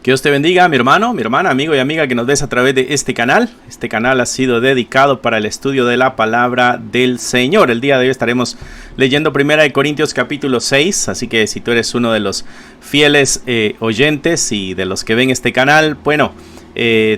Que Dios te bendiga, mi hermano, mi hermana, amigo y amiga que nos ves a través de este canal. Este canal ha sido dedicado para el estudio de la palabra del Señor. El día de hoy estaremos leyendo 1 Corintios capítulo 6. Así que si tú eres uno de los fieles oyentes y de los que ven este canal, bueno,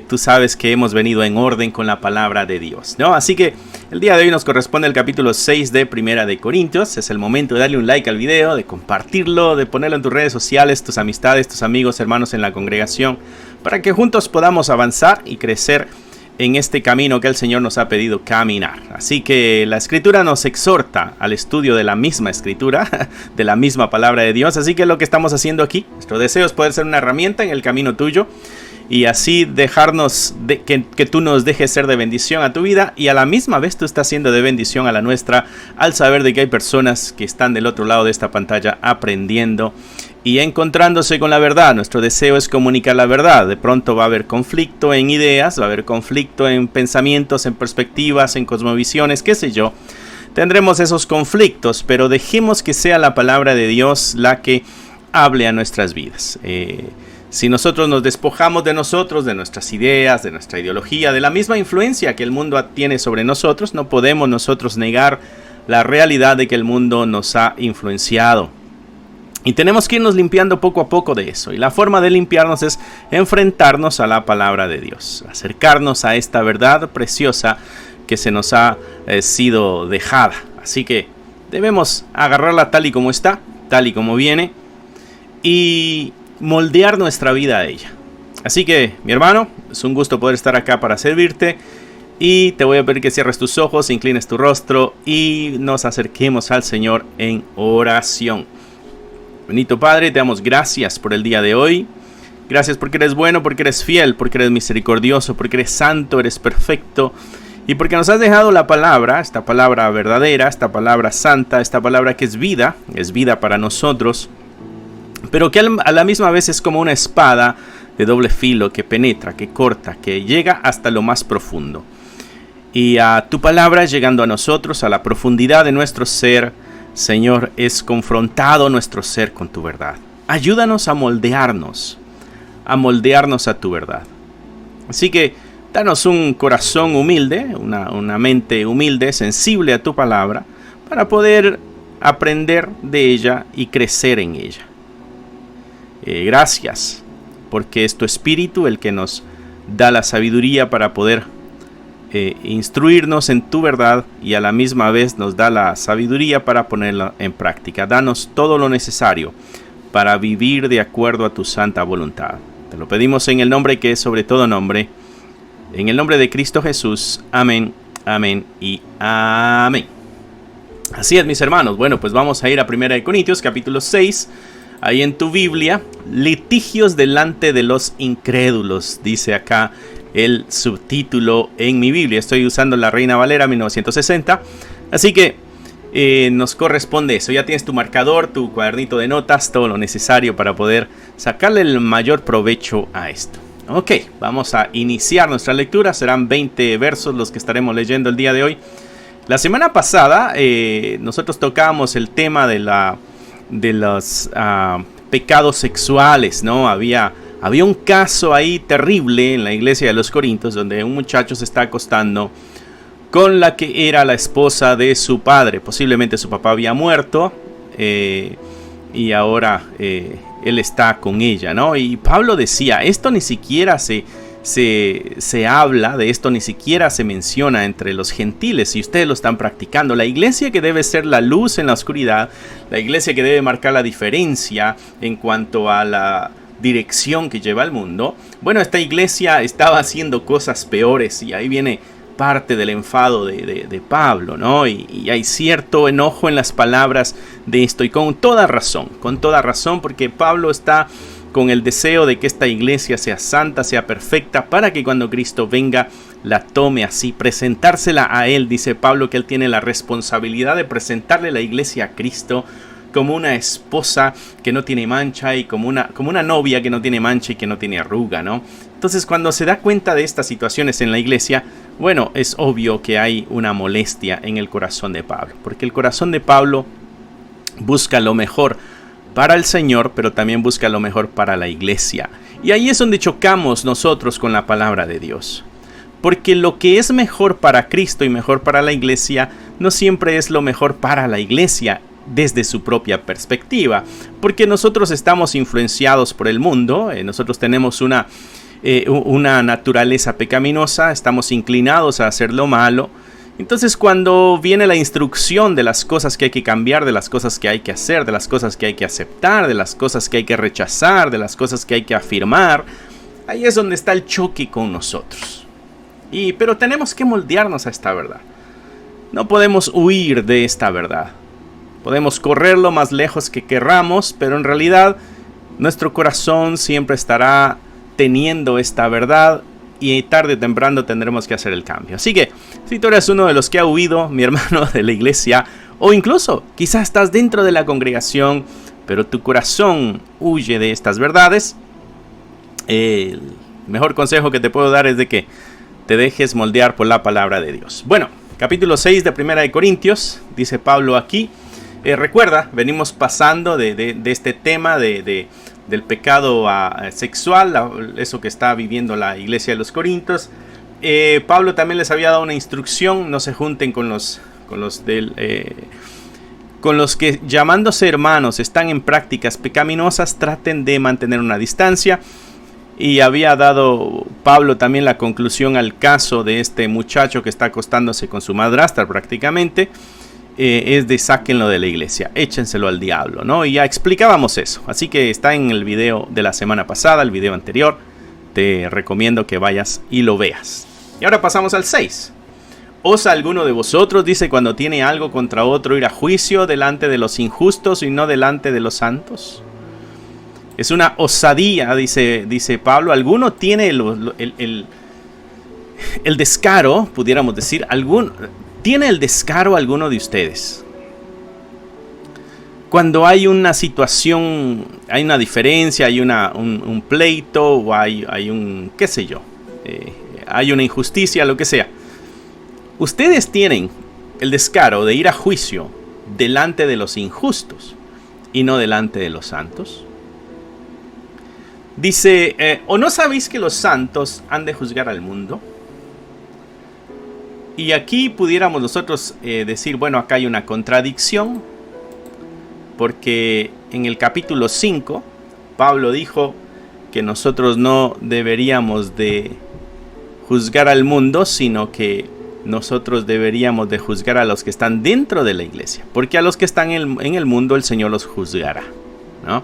tú sabes que hemos venido en orden con la palabra de Dios, ¿no? Así que el día de hoy nos corresponde el capítulo 6 de 1 Corintios. Es el momento de darle un like al video, de compartirlo, de ponerlo en tus redes sociales, tus amistades, tus amigos, hermanos en la congregación, para que juntos podamos avanzar y crecer en este camino que el Señor nos ha pedido caminar. Así que la Escritura nos exhorta al estudio de la misma Escritura, de la misma palabra de Dios. Así que lo que estamos haciendo aquí, nuestro deseo es poder ser una herramienta en el camino tuyo, y así dejarnos que tú nos dejes ser de bendición a tu vida, y a la misma vez tú estás siendo de bendición a la nuestra, al saber de que hay personas que están del otro lado de esta pantalla aprendiendo y encontrándose con la verdad. Nuestro deseo es comunicar la verdad. De pronto va a haber conflicto en ideas, va a haber conflicto en pensamientos, en perspectivas, en cosmovisiones, qué sé yo. Tendremos esos conflictos, pero dejemos que sea la palabra de Dios la que hable a nuestras vidas. Si nosotros nos despojamos de nosotros, de nuestras ideas, de nuestra ideología, de la misma influencia que el mundo tiene sobre nosotros, no podemos nosotros negar la realidad de que el mundo nos ha influenciado. Y tenemos que irnos limpiando poco a poco de eso. Y la forma de limpiarnos es enfrentarnos a la palabra de Dios, acercarnos a esta verdad preciosa que se nos ha sido dejada. Así que debemos agarrarla tal y como está, tal y como viene, y moldear nuestra vida a ella. Así que, mi hermano, es un gusto poder estar acá para servirte, y te voy a pedir que cierres tus ojos, inclines tu rostro y nos acerquemos al Señor en oración. Bendito Padre, te damos gracias por el día de hoy. Gracias porque eres bueno, porque eres fiel, porque eres misericordioso, porque eres santo, eres perfecto, y porque nos has dejado la palabra, esta palabra verdadera, esta palabra santa, esta palabra que es vida para nosotros, pero que a la misma vez es como una espada de doble filo que penetra, que corta, que llega hasta lo más profundo. Y a tu palabra, llegando a nosotros, a la profundidad de nuestro ser, Señor, es confrontado nuestro ser con tu verdad. Ayúdanos a moldearnos a tu verdad. Así que danos un corazón humilde, una mente humilde, sensible a tu palabra, para poder aprender de ella y crecer en ella. Gracias, porque es tu Espíritu el que nos da la sabiduría para poder instruirnos en tu verdad, y a la misma vez nos da la sabiduría para ponerla en práctica. Danos todo lo necesario para vivir de acuerdo a tu santa voluntad. Te lo pedimos en el nombre que es sobre todo nombre, en el nombre de Cristo Jesús. Amén, amén y amén. Así es, mis hermanos. Bueno, pues vamos a ir a 1 Corintios capítulo 6. Ahí en tu Biblia, litigios delante de los incrédulos, dice acá el subtítulo en mi Biblia. Estoy usando la Reina Valera 1960, así que nos corresponde eso. Ya tienes tu marcador, tu cuadernito de notas, todo lo necesario para poder sacarle el mayor provecho a esto. Ok, vamos a iniciar nuestra lectura. Serán 20 versos los que estaremos leyendo el día de hoy. La semana pasada nosotros tocábamos el tema de los pecados sexuales, ¿no? Había un caso ahí terrible en la iglesia de los Corintios, donde un muchacho se está acostando con la que era la esposa de su padre. Posiblemente su papá había muerto, y ahora él está con ella, ¿no? Y Pablo decía, esto ni siquiera se habla de esto, ni siquiera se menciona entre los gentiles, y ustedes lo están practicando. La iglesia que debe ser la luz en la oscuridad, la iglesia que debe marcar la diferencia en cuanto a la dirección que lleva el mundo, bueno, esta iglesia estaba haciendo cosas peores, y ahí viene parte del enfado de Pablo, ¿no? Y hay cierto enojo en las palabras de esto, y con toda razón, porque Pablo está con el deseo de que esta iglesia sea santa, sea perfecta, para que cuando Cristo venga la tome así, presentársela a Él. Dice Pablo que Él tiene la responsabilidad de presentarle la iglesia a Cristo como una esposa que no tiene mancha, y como una novia que no tiene mancha y que no tiene arruga, ¿no? Entonces, cuando se da cuenta de estas situaciones en la iglesia, bueno, es obvio que hay una molestia en el corazón de Pablo, porque el corazón de Pablo busca lo mejor para el Señor, pero también busca lo mejor para la iglesia. Y ahí es donde chocamos nosotros con la palabra de Dios. Porque lo que es mejor para Cristo y mejor para la iglesia no siempre es lo mejor para la iglesia desde su propia perspectiva. Porque nosotros estamos influenciados por el mundo, nosotros tenemos una naturaleza pecaminosa, estamos inclinados a hacer lo malo. Entonces cuando viene la instrucción de las cosas que hay que cambiar, de las cosas que hay que hacer, de las cosas que hay que aceptar, de las cosas que hay que rechazar, de las cosas que hay que afirmar, ahí es donde está el choque con nosotros. Pero tenemos que moldearnos a esta verdad. No podemos huir de esta verdad. Podemos correr lo más lejos que querramos, pero en realidad nuestro corazón siempre estará teniendo esta verdad y tarde o temprano tendremos que hacer el cambio. Así que, si tú eres uno de los que ha huido, mi hermano, de la iglesia, o incluso quizás estás dentro de la congregación, pero tu corazón huye de estas verdades, el mejor consejo que te puedo dar es de que te dejes moldear por la palabra de Dios. Bueno, capítulo 6 de Primera de Corintios, dice Pablo aquí. Recuerda, venimos pasando de este tema del pecado sexual, eso que está viviendo la iglesia de los Corintios. Pablo también les había dado una instrucción: no se junten con los que, llamándose hermanos, están en prácticas pecaminosas, traten de mantener una distancia. Y había dado Pablo también la conclusión al caso de este muchacho que está acostándose con su madrastra prácticamente. Es de sáquenlo de la iglesia, échenselo al diablo, ¿no? Y ya explicábamos eso. Así que está en el video de la semana pasada, el video anterior. Te recomiendo que vayas y lo veas. Y ahora pasamos al 6. ¿Osa alguno de vosotros, dice, cuando tiene algo contra otro, ir a juicio delante de los injustos y no delante de los santos? Es una osadía, dice Pablo. ¿Alguno tiene el descaro, pudiéramos decir, tiene el descaro alguno de ustedes? Cuando hay una situación, hay una diferencia, hay un pleito, o hay un, qué sé yo, hay una injusticia, lo que sea. ¿Ustedes tienen el descaro de ir a juicio delante de los injustos y no delante de los santos? Dice, ¿o no sabéis que los santos han de juzgar al mundo? Y aquí pudiéramos nosotros decir, bueno, acá hay una contradicción, porque en el capítulo 5, Pablo dijo que nosotros no deberíamos de juzgar al mundo, sino que nosotros deberíamos de juzgar a los que están dentro de la iglesia, porque a los que están en el mundo el Señor los juzgará, ¿no?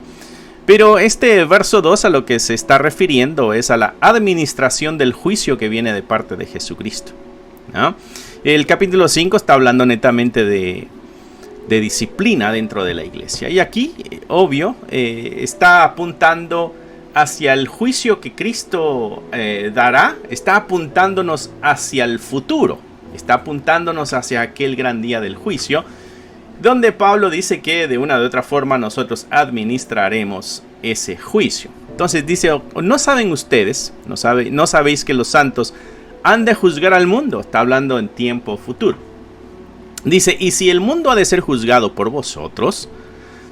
Pero este verso 2 a lo que se está refiriendo es a la administración del juicio que viene de parte de Jesucristo, ¿no? El capítulo 5 está hablando netamente de disciplina dentro de la iglesia. Y aquí, obvio, está apuntando hacia el juicio que Cristo dará. Está apuntándonos hacia el futuro. Está apuntándonos hacia aquel gran día del juicio, donde Pablo dice que de una u otra forma nosotros administraremos ese juicio. Entonces dice, ¿no saben ustedes, no sabéis que los santos han de juzgar al mundo? Está hablando en tiempo futuro. Dice, y si el mundo ha de ser juzgado por vosotros,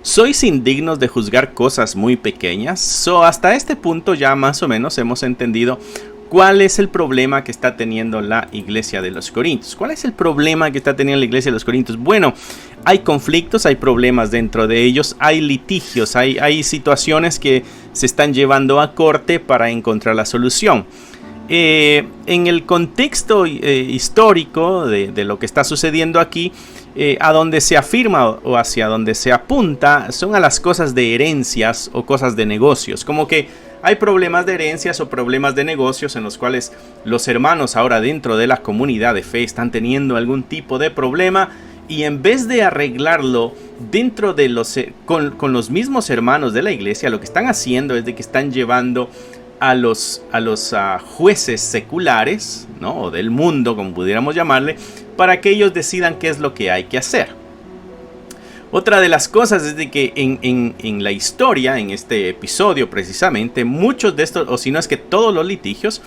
¿sois indignos de juzgar cosas muy pequeñas? Hasta este punto ya más o menos hemos entendido ¿cuál es el problema que está teniendo la iglesia de los Corintios? ¿Cuál es el problema que está teniendo la iglesia de los Corintios? Bueno, hay conflictos, hay problemas dentro de ellos, hay litigios, hay situaciones que se están llevando a corte para encontrar la solución. En el contexto histórico de lo que está sucediendo aquí, a donde se afirma o hacia donde se apunta son a las cosas de herencias o cosas de negocios, como que hay problemas de herencias o problemas de negocios en los cuales los hermanos ahora dentro de la comunidad de fe están teniendo algún tipo de problema, y en vez de arreglarlo dentro de con los mismos hermanos de la iglesia, lo que están haciendo es de que están llevando a los jueces seculares, ¿no? O del mundo, como pudiéramos llamarle, para que ellos decidan qué es lo que hay que hacer. Otra de las cosas es de que en la historia, en este episodio precisamente, muchos de estos, o si no es que todos los litigios,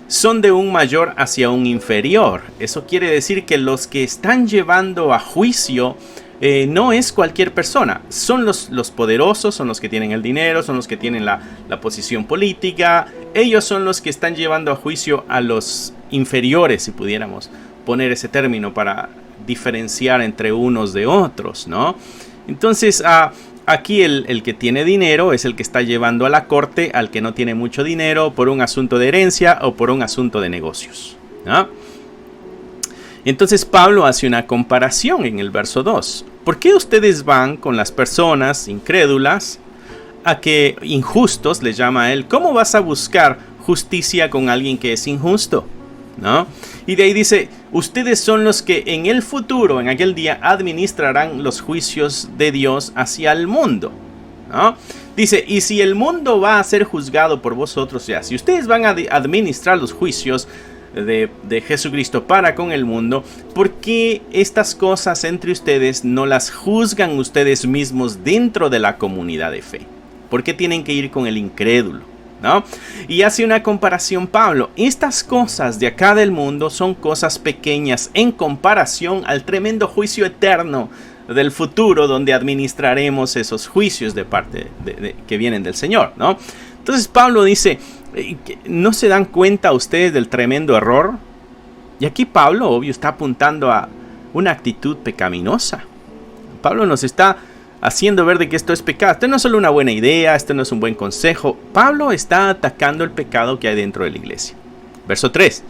son de un mayor hacia un inferior. Eso quiere decir que los que están llevando a juicio no es cualquier persona. Son los poderosos, son los que tienen el dinero, son los que tienen la posición política. Ellos son los que están llevando a juicio a los inferiores, si pudiéramos poner ese término para diferenciar entre unos de otros, ¿no? Entonces, aquí el que tiene dinero es el que está llevando a la corte al que no tiene mucho dinero por un asunto de herencia o por un asunto de negocios, ¿no? Entonces Pablo hace una comparación en el verso 2. ¿Por qué ustedes van con las personas incrédulas a que injustos, les llama a él? ¿Cómo vas a buscar justicia con alguien que es injusto? ¿No? Y de ahí dice, ustedes son los que en el futuro, en aquel día, administrarán los juicios de Dios hacia el mundo, ¿no? Dice, y si el mundo va a ser juzgado por vosotros, ya, si ustedes van a administrar los juicios de Jesucristo para con el mundo, ¿por qué estas cosas entre ustedes no las juzgan ustedes mismos dentro de la comunidad de fe? ¿Por qué tienen que ir con el incrédulo? ¿No? Y hace una comparación Pablo. Estas cosas de acá del mundo son cosas pequeñas en comparación al tremendo juicio eterno del futuro, donde administraremos esos juicios de parte que vienen del Señor, ¿no? Entonces Pablo dice, ¿no se dan cuenta ustedes del tremendo error? Y aquí Pablo, obvio, está apuntando a una actitud pecaminosa. Pablo nos está haciendo ver de que esto es pecado. Esto no es solo una buena idea, esto no es un buen consejo. Pablo está atacando el pecado que hay dentro de la iglesia. Verso 3.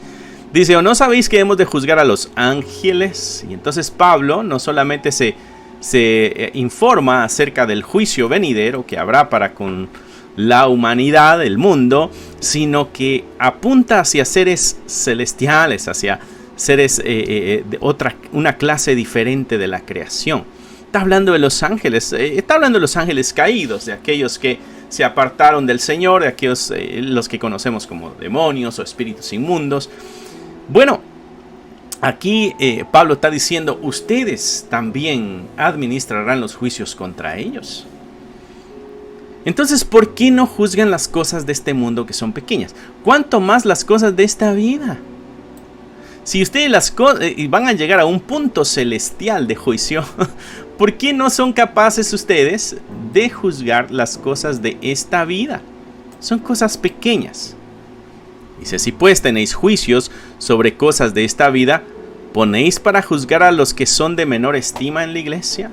Dice, ¿o no sabéis que hemos de juzgar a los ángeles? Y entonces Pablo no solamente se informa acerca del juicio venidero que habrá para con la humanidad, el mundo, sino que apunta hacia seres celestiales, hacia seres una clase diferente de la creación. Está hablando de los ángeles, está hablando de los ángeles caídos, de aquellos que se apartaron del Señor, de aquellos los que conocemos como demonios o espíritus inmundos. Bueno, aquí Pablo está diciendo, ustedes también administrarán los juicios contra ellos. Entonces, ¿por qué no juzgan las cosas de este mundo que son pequeñas? ¿Cuánto más las cosas de esta vida? Si ustedes van a llegar a un punto celestial de juicio, ¿por qué no son capaces ustedes de juzgar las cosas de esta vida? Son cosas pequeñas. Dice, si pues tenéis juicios sobre cosas de esta vida, ¿ponéis para juzgar a los que son de menor estima en la iglesia?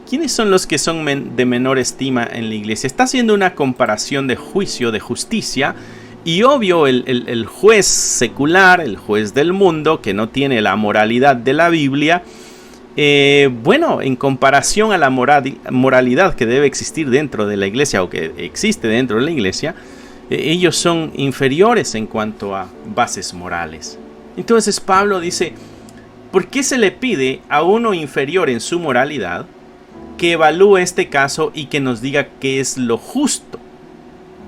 ¿Quiénes son los que son de menor estima en la iglesia? Está haciendo una comparación de juicio, de justicia. Y obvio, el juez secular, el juez del mundo, que no tiene la moralidad de la Biblia, bueno, en comparación a la moralidad que debe existir dentro de la iglesia, o que existe dentro de la iglesia, ellos son inferiores en cuanto a bases morales. Entonces Pablo dice, ¿por qué se le pide a uno inferior en su moralidad que evalúe este caso y que nos diga qué es lo justo?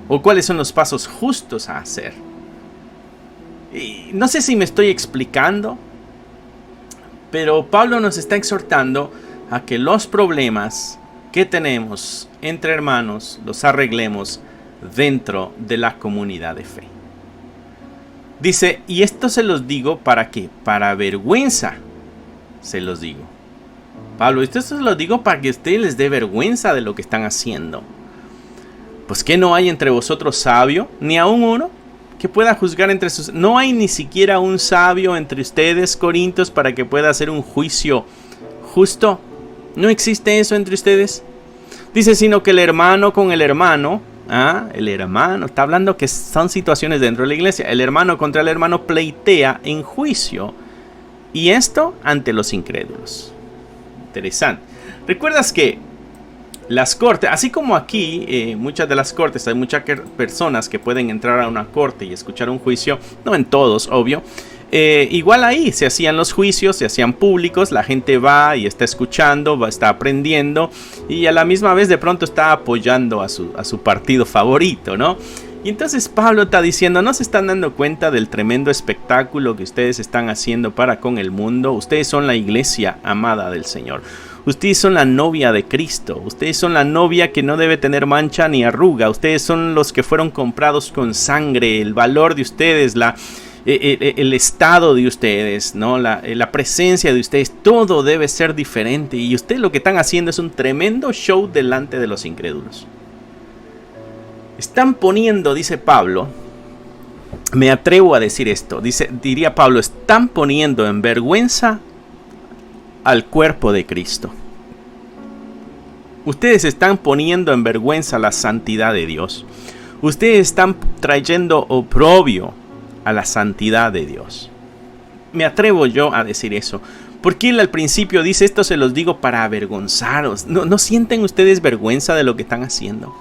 ¿O cuáles son los pasos justos a hacer? Y no sé si me estoy explicando, pero Pablo nos está exhortando a que los problemas que tenemos entre hermanos los arreglemos dentro de la comunidad de fe. Dice, y esto se los digo para qué, para vergüenza se los digo. Pablo, esto se los digo para que a ustedes les dé vergüenza de lo que están haciendo. Pues que no hay entre vosotros sabio, ni aun uno, que pueda juzgar entre sus... No hay ni siquiera un sabio entre ustedes, Corintios, para que pueda hacer un juicio justo. No existe eso entre ustedes. Dice, sino que el hermano con el hermano, el hermano, está hablando que son situaciones dentro de la iglesia. El hermano contra el hermano pleitea en juicio. Y esto ante los incrédulos. Interesante. ¿Recuerdas que las cortes, así como aquí, muchas de las cortes, hay muchas personas que pueden entrar a una corte y escuchar un juicio, no en todos, obvio, igual ahí se hacían los juicios, se hacían públicos, la gente va y está escuchando, está aprendiendo y a la misma vez de pronto está apoyando a su partido favorito, ¿no? Y entonces Pablo está diciendo, ¿no se están dando cuenta del tremendo espectáculo que ustedes están haciendo para con el mundo? Ustedes son la iglesia amada del Señor. Ustedes son la novia de Cristo. Ustedes son la novia que no debe tener mancha ni arruga. Ustedes son los que fueron comprados con sangre. El valor de ustedes, el estado de ustedes, ¿no? La presencia de ustedes, todo debe ser diferente. Y ustedes lo que están haciendo es un tremendo show delante de los incrédulos. Están poniendo, dice Pablo, me atrevo a decir esto, diría Pablo, están poniendo en vergüenza al cuerpo de Cristo. Ustedes están poniendo en vergüenza la santidad de Dios. Ustedes están trayendo oprobio a la santidad de Dios. Me atrevo yo a decir eso. Porque él al principio dice, esto se los digo para avergonzaros. ¿No sienten ustedes vergüenza de lo que están haciendo?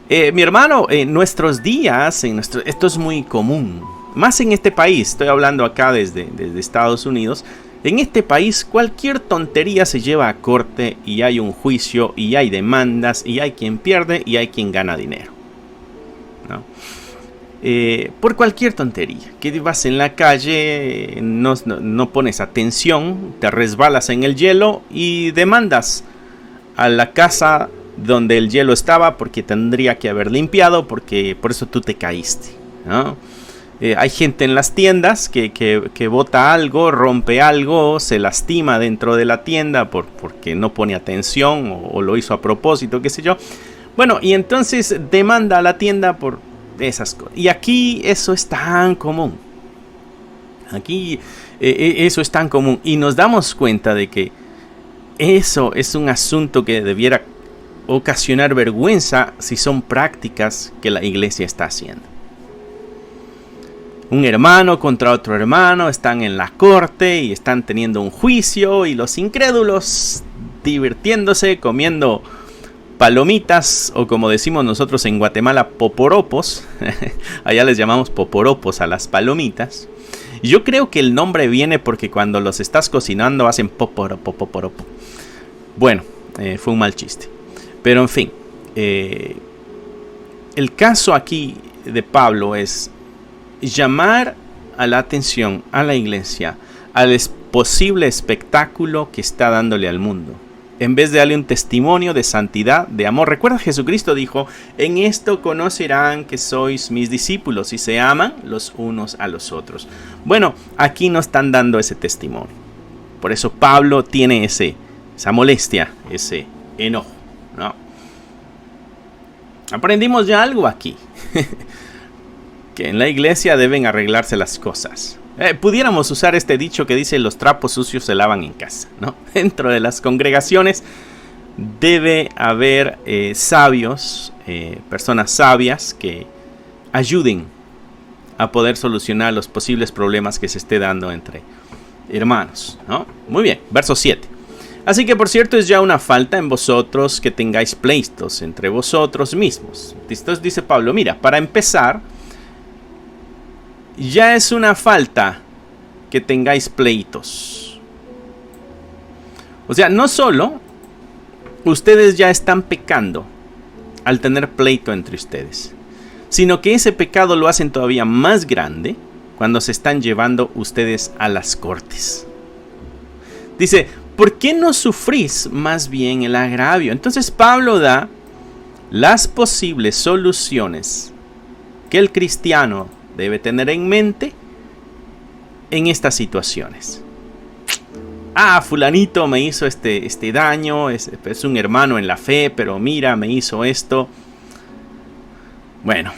Mi hermano, en nuestros días, esto es muy común. Más en este país, estoy hablando acá desde Estados Unidos. En este país cualquier tontería se lleva a corte y hay un juicio y hay demandas y hay quien pierde y hay quien gana dinero, ¿no? Por cualquier tontería, que vas en la calle, no pones atención, te resbalas en el hielo y demandas a la casa donde el hielo estaba porque tendría que haber limpiado, porque por eso tú te caíste, ¿no? Hay gente en las tiendas que bota algo, rompe algo, se lastima dentro de la tienda porque no pone atención o lo hizo a propósito, qué sé yo. Bueno, y entonces demanda a la tienda por esas cosas. Y aquí eso es tan común. Aquí eso es tan común. Y nos damos cuenta de que eso es un asunto que debiera ocasionar vergüenza si son prácticas que la iglesia está haciendo. Un hermano contra otro hermano, están en la corte y están teniendo un juicio y los incrédulos divirtiéndose, comiendo palomitas o como decimos nosotros en Guatemala, poporopos. Allá les llamamos poporopos a las palomitas. Y yo creo que el nombre viene porque cuando los estás cocinando hacen poporopo, poporopo. Bueno, fue un mal chiste. Pero en fin, el caso aquí de Pablo es llamar a la atención a la iglesia al posible espectáculo que está dándole al mundo, en vez de darle un testimonio de santidad, de amor. Recuerda, Jesucristo dijo, en esto conocerán que sois mis discípulos, y se aman los unos a los otros. Bueno, aquí no están dando ese testimonio. Por eso Pablo tiene esa molestia, ese enojo, ¿no? Aprendimos ya algo aquí. Que en la iglesia deben arreglarse las cosas. Pudiéramos usar este dicho que dice los trapos sucios se lavan en casa, ¿no? Dentro de las congregaciones debe haber sabios, personas sabias que ayuden a poder solucionar los posibles problemas que se esté dando entre hermanos, ¿no? Muy bien, verso 7. Así que por cierto es ya una falta en vosotros que tengáis pleitos entre vosotros mismos. Entonces dice Pablo, mira, para empezar, ya es una falta que tengáis pleitos. O sea, no solo ustedes ya están pecando al tener pleito entre ustedes, sino que ese pecado lo hacen todavía más grande cuando se están llevando ustedes a las cortes. Dice, ¿por qué no sufrís más bien el agravio? Entonces Pablo da las posibles soluciones que el cristiano debe tener en mente en estas situaciones. Fulanito me hizo este daño, es un hermano en la fe, pero mira, me hizo esto. Bueno,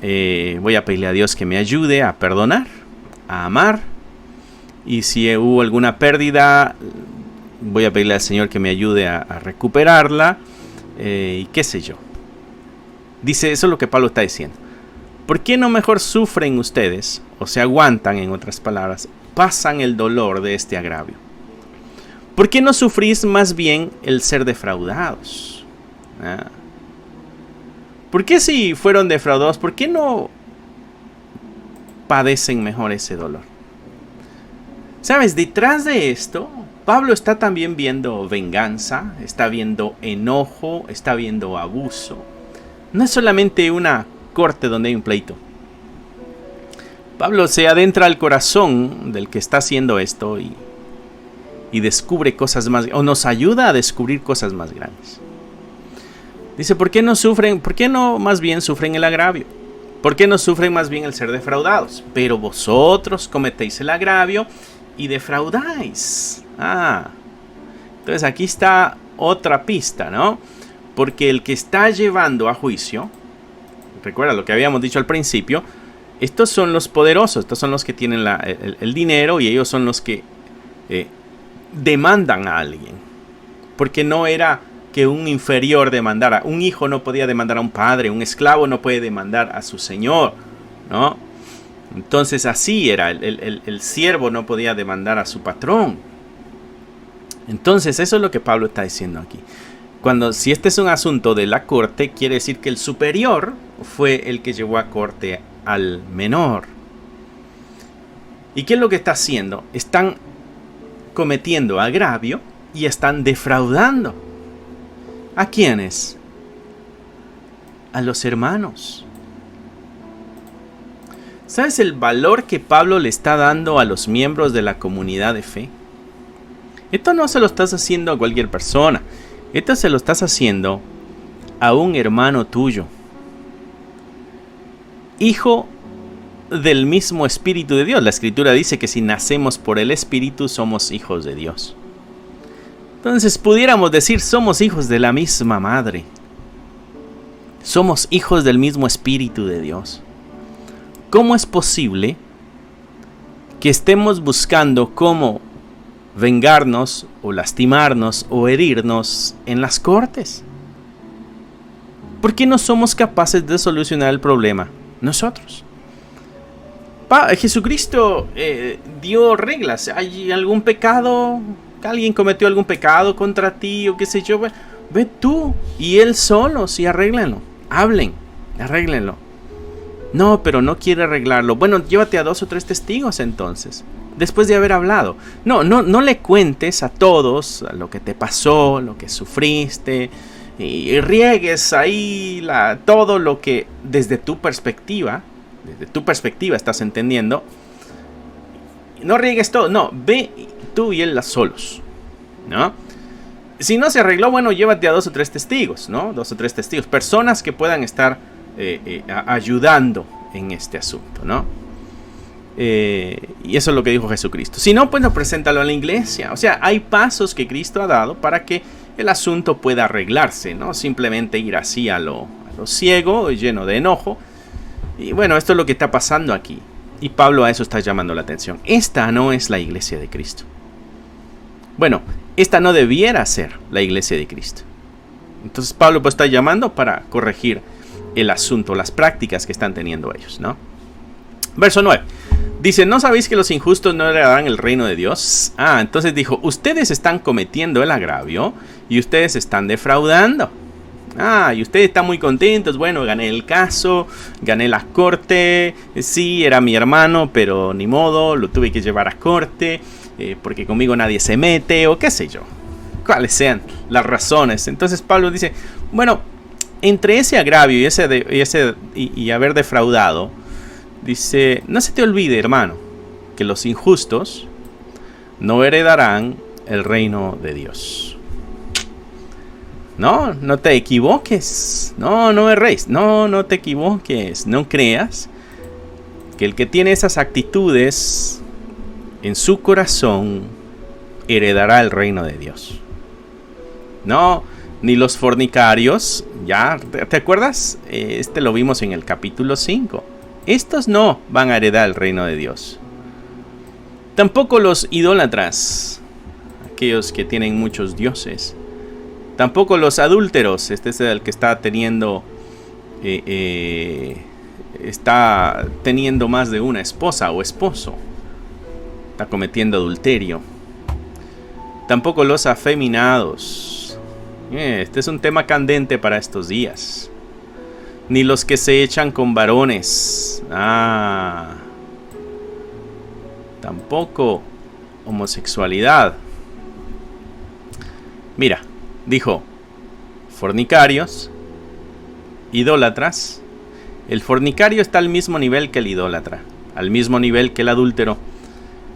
voy a pedirle a Dios que me ayude a perdonar, a amar, y si hubo alguna pérdida, voy a pedirle al Señor que me ayude a recuperarla, y qué sé yo. Dice, eso es lo que Pablo está diciendo. ¿Por qué no mejor sufren ustedes, o se aguantan, en otras palabras, pasan el dolor de este agravio? ¿Por qué no sufrís más bien el ser defraudados? ¿Por qué si fueron defraudados, por qué no padecen mejor ese dolor? ¿Sabes? Detrás de esto, Pablo está también viendo venganza, está viendo enojo, está viendo abuso. No es solamente una corte donde hay un pleito. Pablo se adentra al corazón del que está haciendo esto y descubre cosas más, o nos ayuda a descubrir cosas más grandes. Dice, ¿por qué no más bien sufren el agravio? ¿Por qué no sufren más bien el ser defraudados? Pero vosotros cometéis el agravio y defraudáis. Entonces aquí está otra pista, ¿no? Porque el que está llevando a juicio, recuerda lo que habíamos dicho al principio, estos son los poderosos, estos son los que tienen el dinero, y ellos son los que demandan a alguien. Porque no era que un inferior demandara. Un hijo no podía demandar a un padre, un esclavo no puede demandar a su señor, ¿no? Entonces así era, el siervo no podía demandar a su patrón. Entonces eso es lo que Pablo está diciendo aquí. Si este es un asunto de la corte, quiere decir que el superior fue el que llevó a corte al menor. ¿Y qué es lo que está haciendo? Están cometiendo agravio y están defraudando. ¿A quiénes? A los hermanos. ¿Sabes el valor que Pablo le está dando a los miembros de la comunidad de fe? Esto no se lo estás haciendo a cualquier persona. Esto se lo estás haciendo a un hermano tuyo. Hijo del mismo Espíritu de Dios. La Escritura dice que si nacemos por el Espíritu somos hijos de Dios. Entonces pudiéramos decir, somos hijos de la misma madre. Somos hijos del mismo Espíritu de Dios. ¿Cómo es posible que estemos buscando cómo vengarnos o lastimarnos o herirnos en las cortes? ¿Por qué no somos capaces de solucionar el problema nosotros? Jesucristo dio reglas. ¿Hay algún pecado? ¿Alguien cometió algún pecado contra ti o qué sé yo? Ve tú y él solos y arréglenlo. Hablen, arréglenlo. No, pero no quiere arreglarlo. Bueno, llévate a 2 o 3 testigos entonces, después de haber hablado. No le cuentes a todos lo que te pasó, lo que sufriste, y riegues ahí todo lo que desde tu perspectiva estás entendiendo. No riegues todo, no, ve tú y él solos, ¿no? Si no se arregló, bueno, llévate a 2 o 3 testigos, ¿no? 2 o 3 testigos, personas que puedan estar ayudando en este asunto, ¿no? Y eso es lo que dijo Jesucristo. Si no, pues no, preséntalo a la iglesia. O sea, hay pasos que Cristo ha dado para que el asunto pueda arreglarse, ¿no? Simplemente ir así a lo ciego, lleno de enojo. Y bueno, esto es lo que está pasando aquí. Y Pablo a eso está llamando la atención. Esta no es la iglesia de Cristo. Bueno, esta no debiera ser la iglesia de Cristo. Entonces Pablo pues está llamando para corregir el asunto, las prácticas que están teniendo ellos, ¿no? Verso 9. Dice, ¿no sabéis que los injustos no heredarán el reino de Dios? Entonces dijo, ustedes están cometiendo el agravio y ustedes están defraudando. Y ustedes están muy contentos. Bueno, gané el caso, gané la corte. Sí, era mi hermano, pero ni modo, lo tuve que llevar a corte porque conmigo nadie se mete, o qué sé yo, cuáles sean las razones. Entonces Pablo dice, bueno, entre ese agravio y haber defraudado, dice, no se te olvide, hermano, que los injustos no heredarán el reino de Dios. No te equivoques. No erréis. No te equivoques. No creas que el que tiene esas actitudes en su corazón heredará el reino de Dios. No, ni los fornicarios. ¿Ya te acuerdas? Lo vimos en el capítulo 5. Estos no van a heredar el reino de Dios. Tampoco los idólatras, aquellos que tienen muchos dioses. Tampoco los adúlteros. Este es el que está teniendo más de una esposa o esposo. Está cometiendo adulterio. Tampoco los afeminados. Este es un tema candente para estos días. Ni los que se echan con varones. Tampoco homosexualidad. Mira, dijo, fornicarios, idólatras. El fornicario está al mismo nivel que el idólatra, al mismo nivel que el adúltero,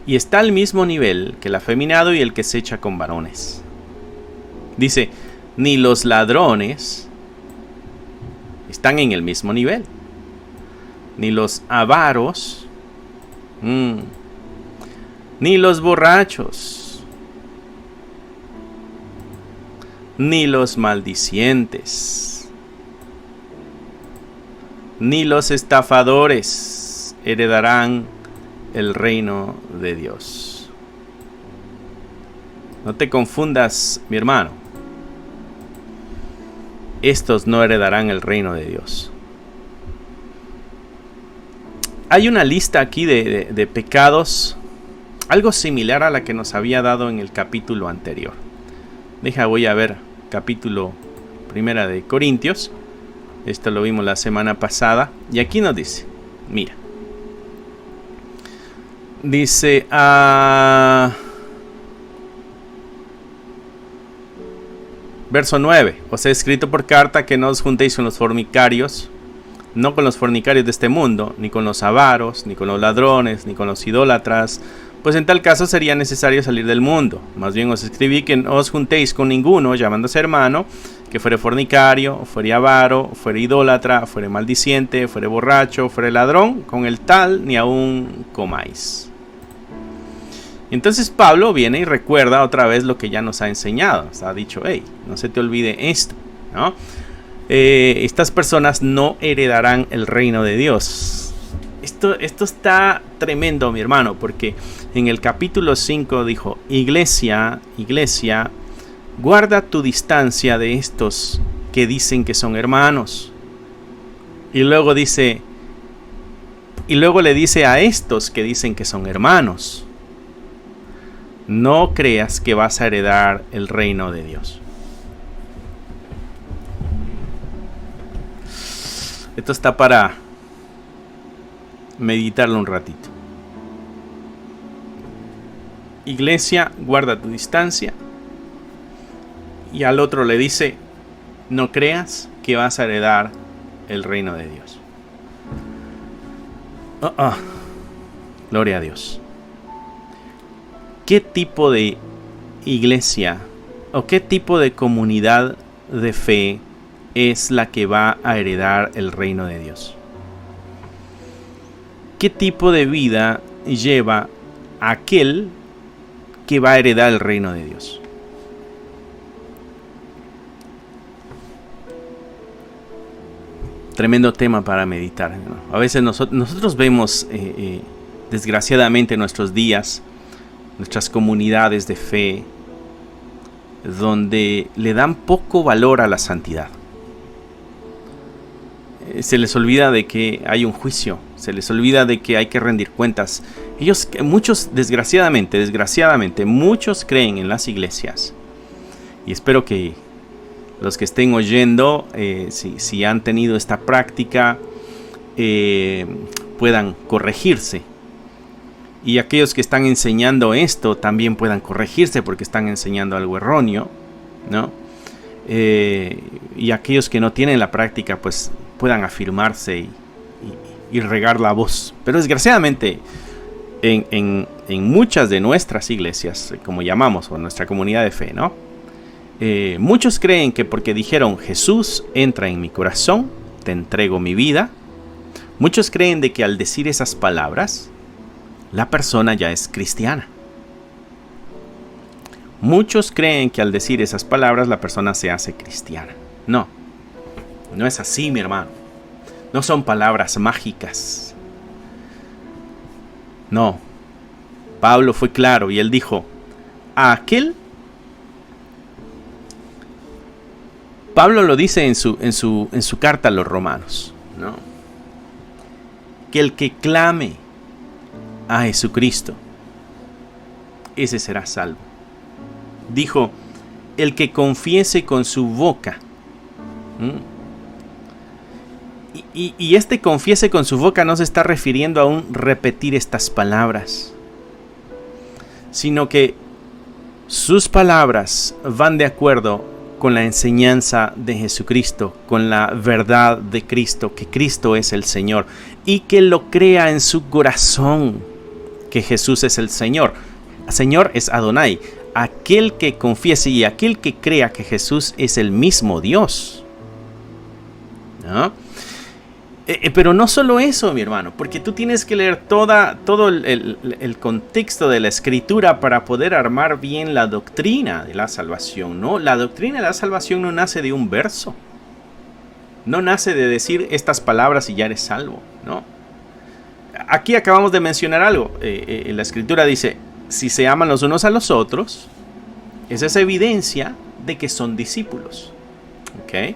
y está al mismo nivel que el afeminado y el que se echa con varones. Dice, ni los ladrones están en el mismo nivel. ni los avaros, ni los borrachos, ni los maldicientes, ni los estafadores heredarán el reino de Dios. No te confundas, mi hermano. Estos no heredarán el reino de Dios. Hay una lista aquí de pecados, algo similar a la que nos había dado en el capítulo anterior. Voy a ver capítulo 1 de Corintios. Esto lo vimos la semana pasada. Y aquí nos dice, mira. Dice, verso 9. Os he escrito por carta que no os juntéis con los fornicarios, no con los fornicarios de este mundo, ni con los avaros, ni con los ladrones, ni con los idólatras, pues en tal caso sería necesario salir del mundo. Más bien os escribí que no os juntéis con ninguno, llamándose hermano, que fuere fornicario, fuere avaro, fuere idólatra, fuere maldiciente, fuere borracho, fuere ladrón, con el tal ni aún comáis. Entonces Pablo viene y recuerda otra vez lo que ya nos ha enseñado. Nos ha dicho, hey, no se te olvide esto, ¿no? Estas personas no heredarán el reino de Dios. Esto está tremendo, mi hermano, porque en el capítulo 5 dijo, iglesia, guarda tu distancia de estos que dicen que son hermanos. Y luego le dice a estos que dicen que son hermanos, no creas que vas a heredar el reino de Dios. Esto está para meditarlo un ratito. Iglesia, guarda tu distancia. Y al otro le dice, no creas que vas a heredar el reino de Dios. Gloria a Dios. ¿Qué tipo de iglesia o qué tipo de comunidad de fe es la que va a heredar el reino de Dios? ¿Qué tipo de vida lleva aquel que va a heredar el reino de Dios? Tremendo tema para meditar, ¿no? A veces nosotros vemos, desgraciadamente en nuestros días, nuestras comunidades de fe, donde le dan poco valor a la santidad. Se les olvida de que hay un juicio, se les olvida de que hay que rendir cuentas. Muchos, desgraciadamente, muchos creen en las iglesias. Y espero que los que estén oyendo, si han tenido esta práctica, puedan corregirse. Y aquellos que están enseñando esto también puedan corregirse porque están enseñando algo erróneo, ¿no? Y aquellos que no tienen la práctica, pues puedan afirmarse y regar la voz. Pero desgraciadamente, en muchas de nuestras iglesias, como llamamos, o nuestra comunidad de fe, ¿no? Muchos creen que porque dijeron, Jesús, entra en mi corazón, te entrego mi vida. Muchos creen de que al decir esas palabras, la persona ya es cristiana. Muchos creen que al decir esas palabras la persona se hace cristiana. No es así, mi hermano. No son palabras mágicas. No. Pablo fue claro y él dijo, a aquel, Pablo lo dice en su carta a los romanos, ¿no? Que el que clame a Jesucristo, ese será salvo. Dijo, el que confiese con su boca. Y este confiese con su boca no se está refiriendo a un repetir estas palabras, sino que sus palabras van de acuerdo con la enseñanza de Jesucristo, con la verdad de Cristo, que Cristo es el Señor, y que lo crea en su corazón, que Jesús es el Señor. Señor es Adonai. Aquel que confiese y aquel que crea que Jesús es el mismo Dios, ¿no? Pero no solo eso, mi hermano, porque tú tienes que leer todo el contexto de la escritura para poder armar bien la doctrina de la salvación, ¿no? La doctrina de la salvación no nace de un verso. No nace de decir estas palabras y ya eres salvo, ¿no? Aquí acabamos de mencionar algo. La escritura dice, si se aman los unos a los otros, esa es evidencia de que son discípulos. ¿Ok?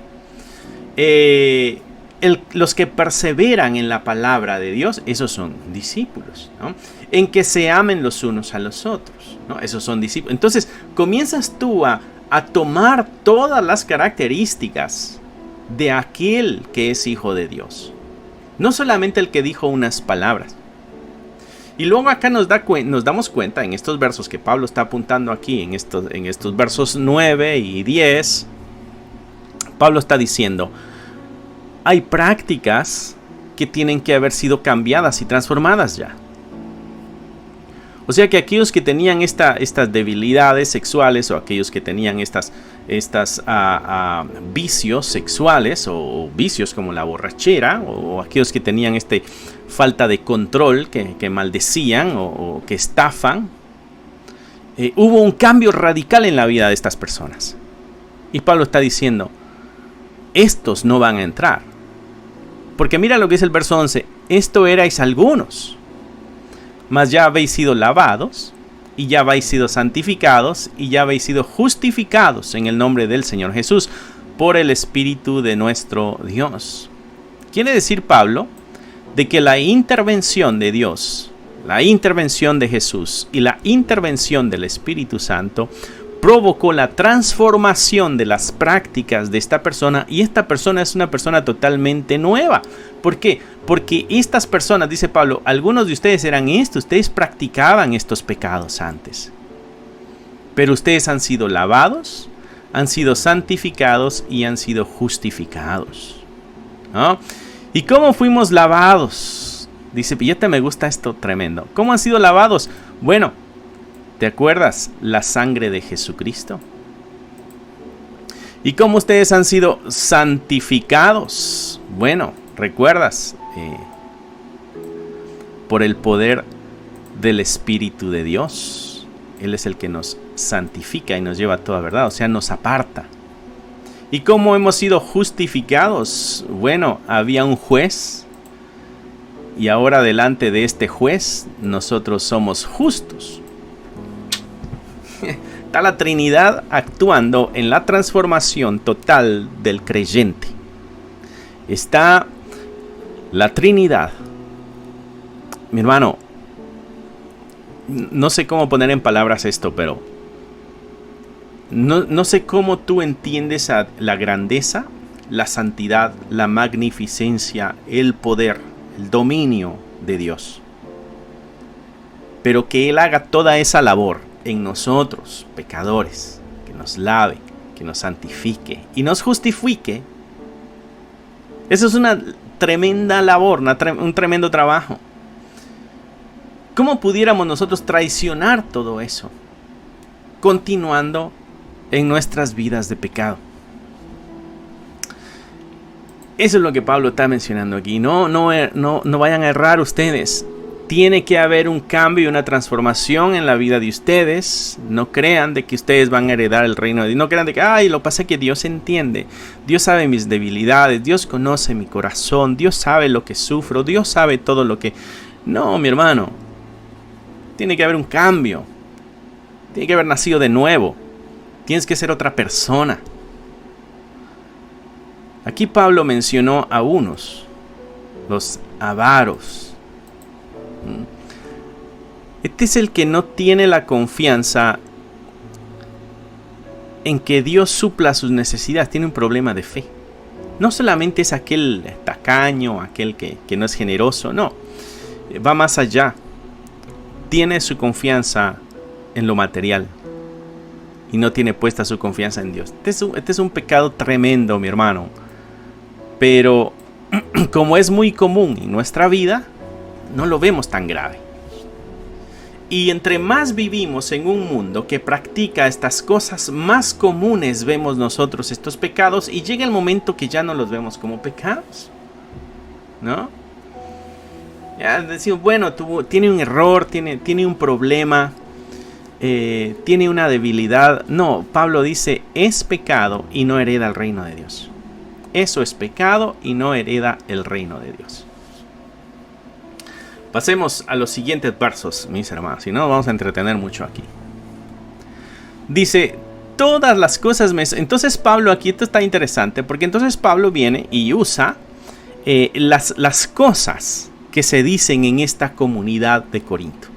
Los que perseveran en la palabra de Dios, esos son discípulos, ¿no? En que se amen los unos a los otros, ¿no? Esos son discípulos. Entonces comienzas tú a tomar todas las características de aquel que es hijo de Dios, no solamente el que dijo unas palabras. Y luego acá nos damos cuenta en estos versos que Pablo está apuntando aquí, en estos versos 9 y 10, Pablo está diciendo, hay prácticas que tienen que haber sido cambiadas y transformadas ya. O sea que aquellos que tenían estas debilidades sexuales, o aquellos que tenían estos vicios sexuales, o vicios como la borrachera, o aquellos que tenían falta de control, que maldecían o que estafan, hubo un cambio radical en la vida de estas personas. Y Pablo está diciendo, estos no van a entrar. Porque mira lo que dice el verso 11, esto erais algunos, mas ya habéis sido lavados, y ya habéis sido santificados, y ya habéis sido justificados en el nombre del Señor Jesús, por el Espíritu de nuestro Dios. Quiere decir Pablo, de que la intervención de Dios, la intervención de Jesús y la intervención del Espíritu Santo provocó la transformación de las prácticas de esta persona, y esta persona es una persona totalmente nueva. ¿Por qué? Porque estas personas, dice Pablo, algunos de ustedes eran ustedes practicaban estos pecados antes, pero ustedes han sido lavados, han sido santificados y han sido justificados, ¿no? ¿Y cómo fuimos lavados? Dice, fíjate, me gusta esto tremendo. ¿Cómo han sido lavados? Bueno, ¿te acuerdas? La sangre de Jesucristo. ¿Y cómo ustedes han sido santificados? Bueno, ¿recuerdas? Por el poder del Espíritu de Dios. Él es el que nos santifica y nos lleva a toda verdad, o sea, nos aparta. ¿Y cómo hemos sido justificados? Bueno, había un juez, y ahora delante de este juez nosotros somos justos. Está la Trinidad actuando en la transformación total del creyente. Está la Trinidad. Mi hermano, no sé cómo poner en palabras esto, pero no sé cómo tú entiendes la grandeza, la santidad, la magnificencia, el poder, el dominio de Dios. Pero que Él haga toda esa labor en nosotros, pecadores, que nos lave, que nos santifique y nos justifique. Eso es una tremenda labor, un tremendo trabajo. ¿Cómo pudiéramos nosotros traicionar todo eso? Continuando en nuestras vidas de pecado. Eso es lo que Pablo está mencionando aquí. No vayan a errar ustedes. Tiene que haber un cambio y una transformación en la vida de ustedes. No crean de que ustedes van a heredar el reino de Dios. No crean de que, lo que pasa es que Dios entiende. Dios sabe mis debilidades. Dios conoce mi corazón. Dios sabe lo que sufro. Dios sabe todo lo que... No, mi hermano. Tiene que haber un cambio. Tiene que haber nacido de nuevo. Tienes que ser otra persona. Aquí Pablo mencionó a unos, los avaros. Este es el que no tiene la confianza en que Dios supla sus necesidades. Tiene un problema de fe. No solamente es aquel tacaño, aquel que no es generoso. No, va más allá. Tiene su confianza en lo material y no tiene puesta su confianza en Dios. Este es un pecado tremendo, mi hermano. Pero como es muy común en nuestra vida, no lo vemos tan grave. Y entre más vivimos en un mundo que practica estas cosas, más comunes vemos nosotros estos pecados, y llega el momento que ya no los vemos como pecados. ¿no? Ya decimos, bueno, tiene un error, tiene un problema, tiene una debilidad. No, Pablo dice, es pecado y no hereda el reino de Dios. Eso es pecado y no hereda el reino de Dios. Pasemos a los siguientes versos, mis hermanos, si no vamos a entretener mucho aquí. Dice, todas las cosas me... Entonces Pablo, aquí esto está interesante, porque entonces Pablo viene y usa las cosas que se dicen en esta comunidad de Corinto.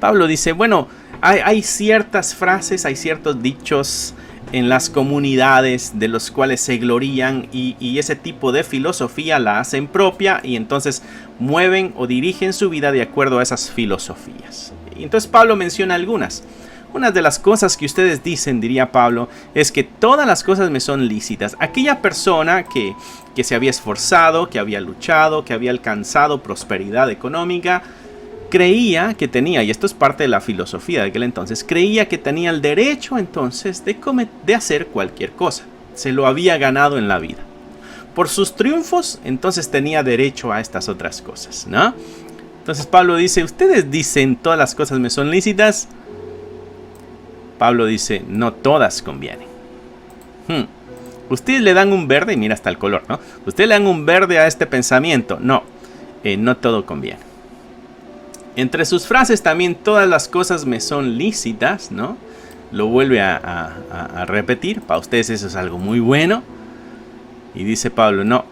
Pablo dice, bueno, hay ciertas frases, hay ciertos dichos en las comunidades de los cuales se glorían y ese tipo de filosofía la hacen propia y entonces mueven o dirigen su vida de acuerdo a esas filosofías. Y entonces Pablo menciona algunas. Una de las cosas que ustedes dicen, diría Pablo, es que todas las cosas me son lícitas. Aquella persona que se había esforzado, que había luchado, que había alcanzado prosperidad económica, creía que tenía, y esto es parte de la filosofía de aquel entonces, creía que tenía el derecho entonces de hacer cualquier cosa. Se lo había ganado en la vida. Por sus triunfos, entonces tenía derecho a estas otras cosas, ¿no? Entonces Pablo dice, ustedes dicen todas las cosas me son lícitas. Pablo dice, no todas convienen. Ustedes le dan un verde, y mira hasta el color, ¿no? Ustedes le dan un verde a este pensamiento. No, no todo conviene. Entre sus frases también todas las cosas me son lícitas, ¿no? Lo vuelve a repetir. Para ustedes eso es algo muy bueno. Y dice Pablo, no,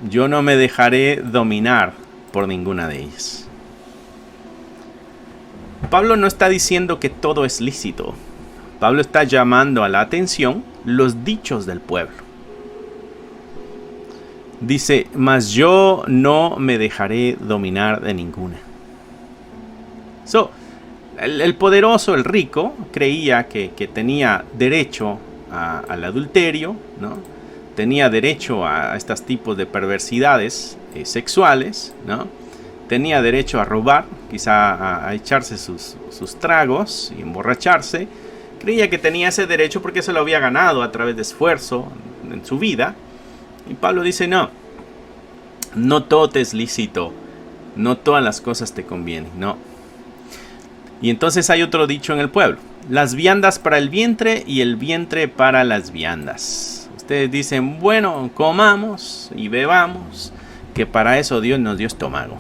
yo no me dejaré dominar por ninguna de ellas. Pablo no está diciendo que todo es lícito. Pablo está llamando a la atención los dichos del pueblo. Dice, mas yo no me dejaré dominar de ninguna. El poderoso, el rico, creía que tenía derecho al adulterio, ¿no? Tenía derecho a estos tipos de perversidades sexuales, ¿no? Tenía derecho a robar, quizá a echarse sus tragos y emborracharse. Creía que tenía ese derecho porque se lo había ganado a través de esfuerzo en su vida. Y Pablo dice, no todo te es lícito, no todas las cosas te convienen, no. Y entonces hay otro dicho en el pueblo, las viandas para el vientre y el vientre para las viandas. Ustedes dicen, bueno, comamos y bebamos, que para eso Dios nos dio estómago.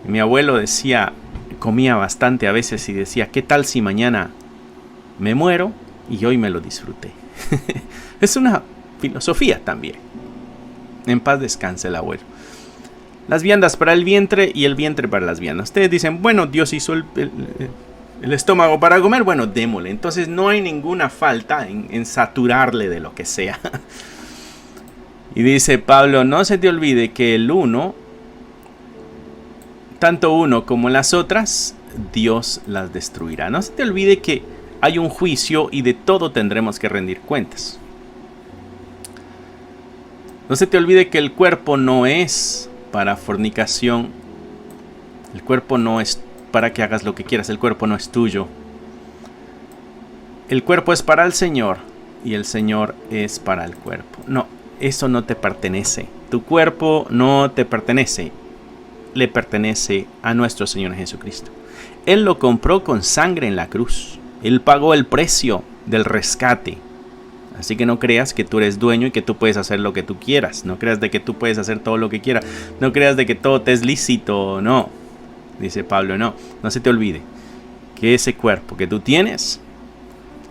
Mi abuelo decía, comía bastante a veces y decía, ¿qué tal si mañana me muero y hoy me lo disfruté? Es una filosofía también. En paz descanse el abuelo. Las viandas para el vientre y el vientre para las viandas. Ustedes dicen, bueno, Dios hizo el estómago para comer, bueno, démosle. Entonces no hay ninguna falta en saturarle de lo que sea. Y dice Pablo, no se te olvide que el uno, tanto uno como las otras, Dios las destruirá. No se te olvide que hay un juicio y de todo tendremos que rendir cuentas. No se te olvide que el cuerpo no es para fornicación. El cuerpo no es para que hagas lo que quieras. El cuerpo no es tuyo. El cuerpo es para el Señor y el Señor es para el cuerpo. No, eso no te pertenece. Tu cuerpo no te pertenece. Le pertenece a nuestro Señor Jesucristo. Él lo compró con sangre en la cruz. Él pagó el precio del rescate. Así que no creas que tú eres dueño y que tú puedes hacer lo que tú quieras. No creas de que tú puedes hacer todo lo que quieras. No creas de que todo te es lícito. No. Dice Pablo, no se te olvide que ese cuerpo que tú tienes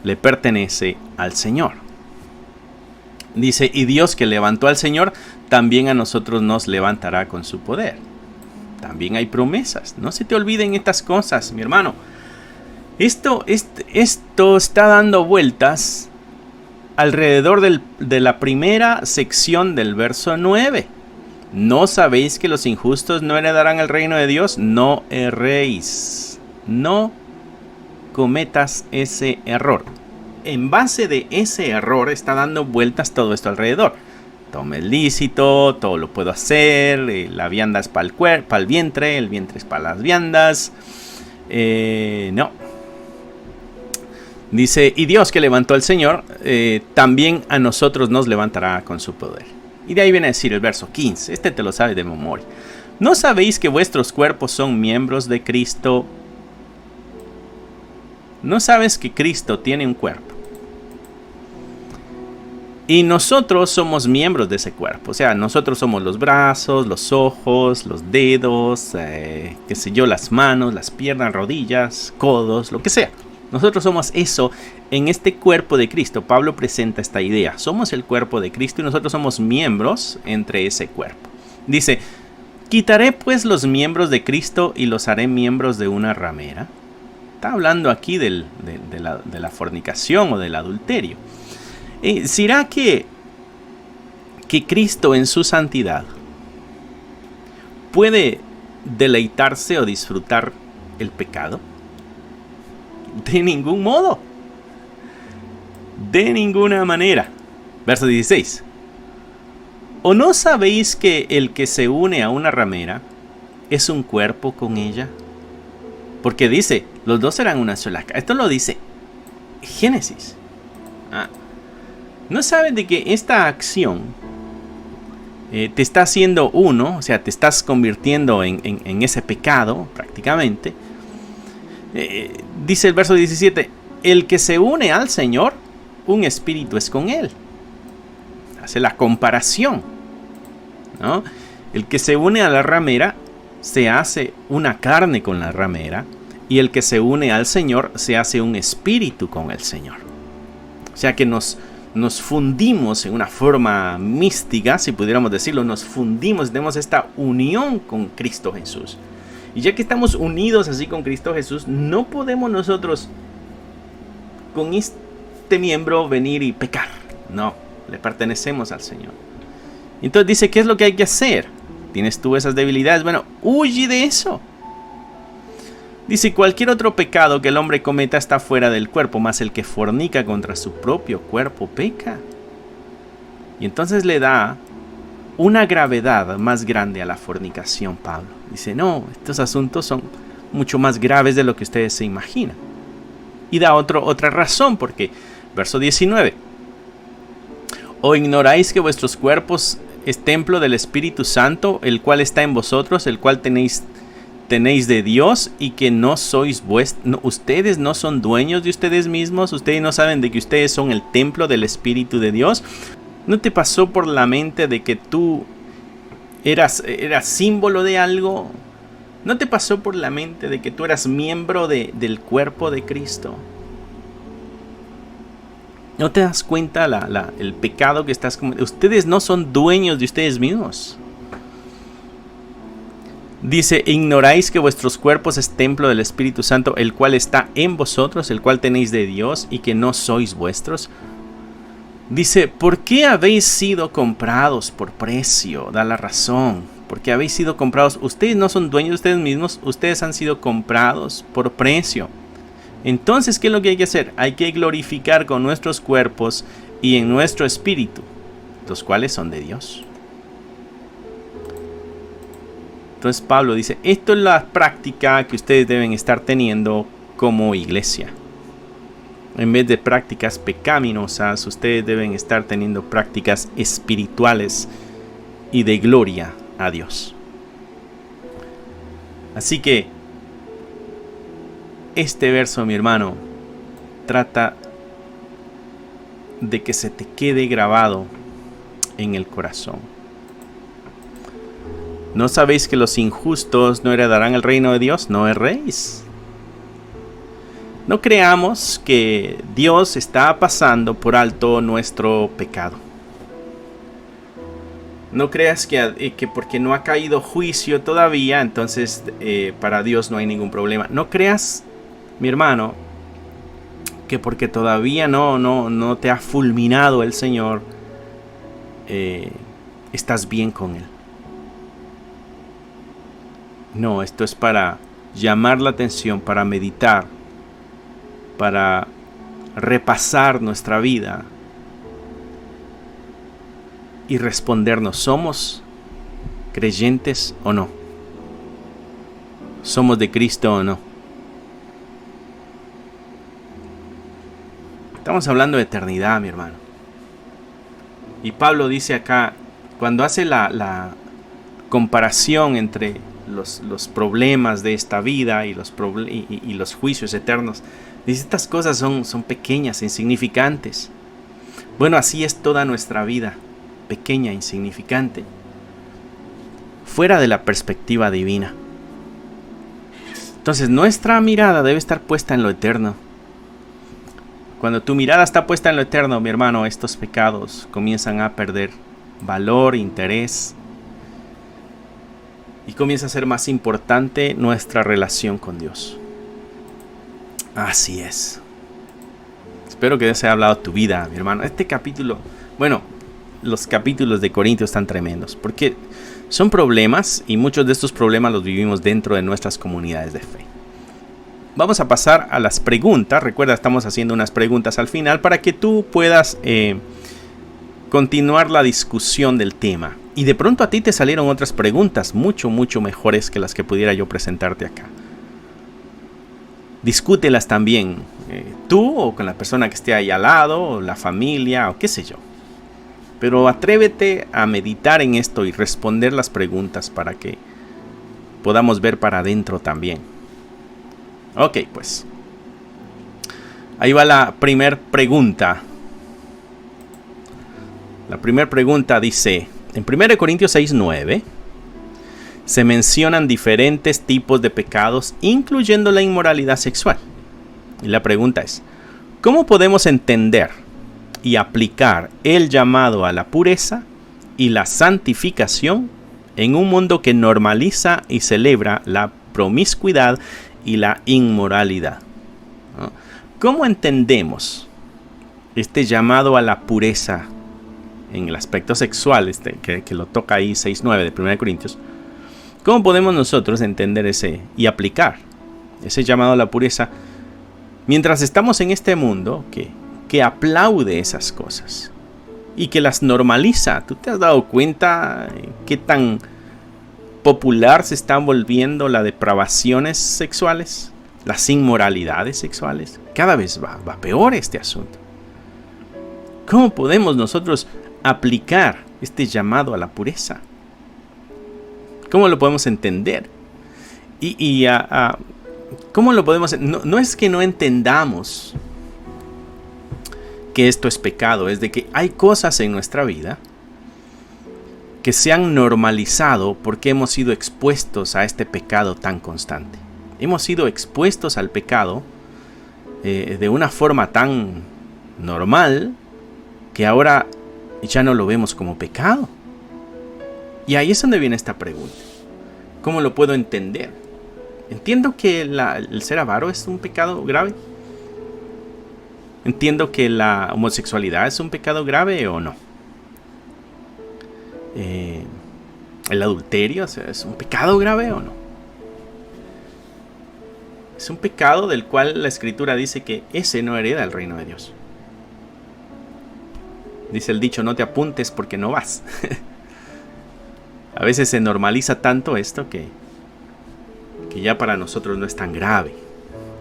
le pertenece al Señor. Dice, y Dios que levantó al Señor, también a nosotros nos levantará con su poder. También hay promesas. No se te olviden estas cosas, mi hermano. Esto está dando vueltas alrededor de la primera sección del verso 9. ¿No sabéis que los injustos no heredarán el reino de Dios? No erréis. No cometas ese error. En base de ese error está dando vueltas todo esto alrededor. Todo me es lícito, todo lo puedo hacer, la vianda es para el vientre, el vientre es para las viandas. No. Dice, y Dios que levantó al Señor, también a nosotros nos levantará con su poder. Y de ahí viene a decir el verso 15. Este te lo sabes de memoria. ¿No sabéis que vuestros cuerpos son miembros de Cristo? ¿No sabes que Cristo tiene un cuerpo? Y nosotros somos miembros de ese cuerpo. O sea, nosotros somos los brazos, los ojos, los dedos, qué sé yo, las manos, las piernas, rodillas, codos, lo que sea. Nosotros somos eso en este cuerpo de Cristo. Pablo presenta esta idea. Somos el cuerpo de Cristo y nosotros somos miembros entre ese cuerpo. Dice, quitaré pues los miembros de Cristo y los haré miembros de una ramera. Está hablando aquí de la fornicación o del adulterio. ¿Será que Cristo en su santidad puede deleitarse o disfrutar el pecado? De ningún modo. De ninguna manera. Verso 16. ¿O no sabéis que el que se une a una ramera es un cuerpo con ella? Porque dice, los dos serán una sola carne. Esto lo dice Génesis. ¿No saben de que esta acción te está haciendo uno? O sea, te estás convirtiendo en ese pecado prácticamente. Dice el verso 17, el que se une al Señor, un espíritu es con él. Hace la comparación, ¿no? El que se une a la ramera se hace una carne con la ramera, y el que se une al Señor se hace un espíritu con el Señor. O sea que nos fundimos en una forma mística, si pudiéramos decirlo, nos fundimos, tenemos esta unión con Cristo Jesús. Y ya que estamos unidos así con Cristo Jesús, no podemos nosotros con este miembro venir y pecar. No, le pertenecemos al Señor. Entonces dice, ¿qué es lo que hay que hacer? ¿Tienes tú esas debilidades? Bueno, huye de eso. Dice, cualquier otro pecado que el hombre cometa está fuera del cuerpo, mas el que fornica contra su propio cuerpo peca. Y entonces le da una gravedad más grande a la fornicación, Pablo. Dice, no, estos asuntos son mucho más graves de lo que ustedes se imaginan. Y da otra razón, porque, verso 19, ¿o ignoráis que vuestros cuerpos es templo del Espíritu Santo, el cual está en vosotros, el cual tenéis de Dios, y que no sois vuestros? Ustedes no son dueños de ustedes mismos. Ustedes no saben de que ustedes son el templo del Espíritu de Dios. ¿No te pasó por la mente de que tú eras símbolo de algo? ¿No te pasó por la mente de que tú eras miembro del cuerpo de Cristo? ¿No te das cuenta el pecado que estás cometiendo? Ustedes no son dueños de ustedes mismos. Dice, ¿ignoráis que vuestros cuerpos es templo del Espíritu Santo, el cual está en vosotros, el cual tenéis de Dios, y que no sois vuestros? Dice, ¿por qué habéis sido comprados por precio? Da la razón. Porque habéis sido comprados. Ustedes no son dueños de ustedes mismos. Ustedes han sido comprados por precio. Entonces, ¿qué es lo que hay que hacer? Hay que glorificar con nuestros cuerpos y en nuestro espíritu, los cuales son de Dios. Entonces Pablo dice, esto es la práctica que ustedes deben estar teniendo como iglesia. En vez de prácticas pecaminosas, ustedes deben estar teniendo prácticas espirituales y de gloria a Dios. Así que este verso, mi hermano, trata de que se te quede grabado en el corazón. ¿No sabéis que los injustos no heredarán el reino de Dios? No erréis. No creamos que Dios está pasando por alto nuestro pecado. No creas que porque no ha caído juicio todavía, entonces para Dios no hay ningún problema. No creas, mi hermano, que porque todavía no te ha fulminado el Señor, estás bien con Él. No, esto es para llamar la atención, para meditar, para repasar nuestra vida y respondernos, ¿somos creyentes o no? ¿Somos de Cristo o no? Estamos hablando de eternidad, mi hermano. Y Pablo dice acá, cuando hace la comparación entre los problemas de esta vida y los juicios eternos, dice, estas cosas son pequeñas, insignificantes. Bueno, así es toda nuestra vida, pequeña, insignificante, fuera de la perspectiva divina. Entonces nuestra mirada debe estar puesta en lo eterno. Cuando tu mirada está puesta en lo eterno, mi hermano, estos pecados comienzan a perder valor, interés, y comienza a ser más importante nuestra relación con Dios. Así es. Espero que Dios haya hablado tu vida, mi hermano. Este capítulo, bueno, los capítulos de Corintios están tremendos, porque son problemas, y muchos de estos problemas los vivimos dentro de nuestras comunidades de fe. Vamos a pasar a las preguntas. Recuerda, estamos haciendo unas preguntas al final para que tú puedas continuar la discusión del tema. Y de pronto a ti te salieron otras preguntas mucho mejores que las que pudiera yo presentarte acá. Discútelas también, tú o con la persona que esté ahí al lado, o la familia, o qué sé yo. Pero atrévete a meditar en esto y responder las preguntas para que podamos ver para adentro también. Ok, pues. Ahí va la primera pregunta. La primera pregunta dice, en 1 Corintios 6:9, se mencionan diferentes tipos de pecados, incluyendo la inmoralidad sexual. Y la pregunta es, ¿cómo podemos entender y aplicar el llamado a la pureza y la santificación en un mundo que normaliza y celebra la promiscuidad y la inmoralidad? ¿No? ¿Cómo entendemos este llamado a la pureza en el aspecto sexual, que lo toca ahí 6:9 de 1 Corintios? ¿Cómo podemos nosotros entender ese y aplicar ese llamado a la pureza mientras estamos en este mundo que aplaude esas cosas y que las normaliza? ¿Tú te has dado cuenta qué tan popular se están volviendo las depravaciones sexuales, las inmoralidades sexuales? Cada vez va peor este asunto. ¿Cómo podemos nosotros aplicar este llamado a la pureza? ¿Cómo lo podemos entender? ¿Cómo lo podemos? No es que no entendamos que esto es pecado, es de que hay cosas en nuestra vida que se han normalizado porque hemos sido expuestos a este pecado tan constante. Hemos sido expuestos al pecado de una forma tan normal que ahora ya no lo vemos como pecado. Y ahí es donde viene esta pregunta. ¿Cómo lo puedo entender? Entiendo que el ser avaro es un pecado grave. Entiendo que la homosexualidad es un pecado grave o no. El adulterio, o sea, ¿es un pecado grave o no? Es un pecado del cual la Escritura dice que ese no hereda el reino de Dios. Dice el dicho, no te apuntes porque no vas. A veces se normaliza tanto esto que ya para nosotros no es tan grave.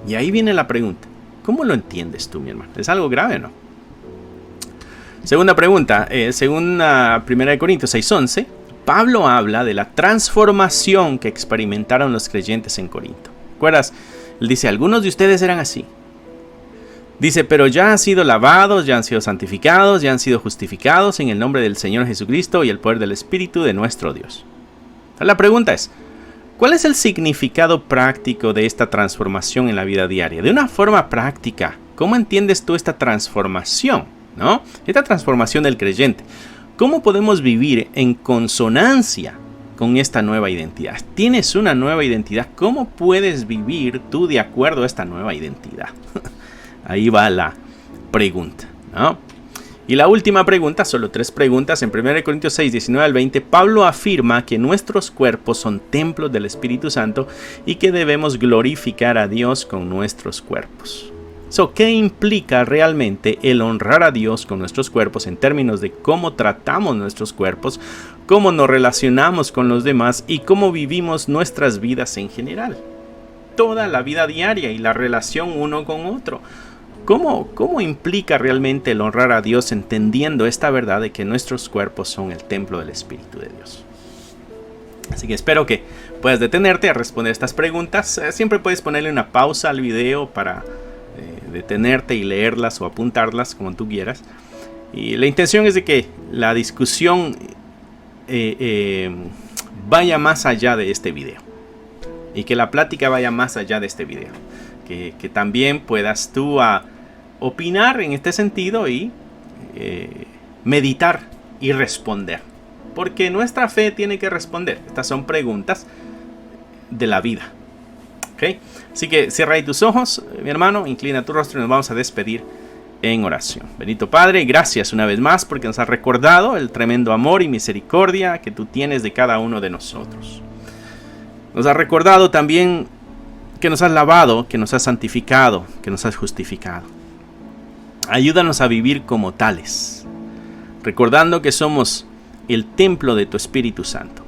Y ahí viene la pregunta, ¿cómo lo entiendes tú, mi hermano? ¿Es algo grave o no? Segunda pregunta, según 1 Corintios 6:11, Pablo habla de la transformación que experimentaron los creyentes en Corinto. ¿Recuerdas? Él dice, algunos de ustedes eran así. Dice, pero ya han sido lavados, ya han sido santificados, ya han sido justificados en el nombre del Señor Jesucristo y el poder del Espíritu de nuestro Dios. La pregunta es, ¿cuál es el significado práctico de esta transformación en la vida diaria? De una forma práctica, ¿cómo entiendes tú esta transformación? ¿No? Esta transformación del creyente. ¿Cómo podemos vivir en consonancia con esta nueva identidad? ¿Tienes una nueva identidad? ¿Cómo puedes vivir tú de acuerdo a esta nueva identidad? Ahí va la pregunta, ¿no? Y la última pregunta, solo 3 preguntas. En 1 Corintios 6, 19 al 20, Pablo afirma que nuestros cuerpos son templos del Espíritu Santo y que debemos glorificar a Dios con nuestros cuerpos. ¿Qué implica realmente el honrar a Dios con nuestros cuerpos en términos de cómo tratamos nuestros cuerpos, cómo nos relacionamos con los demás y cómo vivimos nuestras vidas en general? Toda la vida diaria y la relación uno con otro. ¿Cómo implica realmente el honrar a Dios entendiendo esta verdad de que nuestros cuerpos son el templo del Espíritu de Dios? Así que espero que puedas detenerte a responder estas preguntas. Siempre puedes ponerle una pausa al video para detenerte y leerlas o apuntarlas como tú quieras. Y la intención es de que la discusión vaya más allá de este video. Y que la plática vaya más allá de este video. Que también puedas tú opinar en este sentido y meditar y responder. Porque nuestra fe tiene que responder. Estas son preguntas de la vida. ¿Okay? Así que cierra ahí tus ojos, mi hermano, inclina tu rostro y nos vamos a despedir en oración. Bendito Padre, gracias una vez más porque nos has recordado el tremendo amor y misericordia que tú tienes de cada uno de nosotros. Nos has recordado también que nos has lavado, que nos has santificado, que nos has justificado. Ayúdanos a vivir como tales, recordando que somos el templo de tu Espíritu Santo,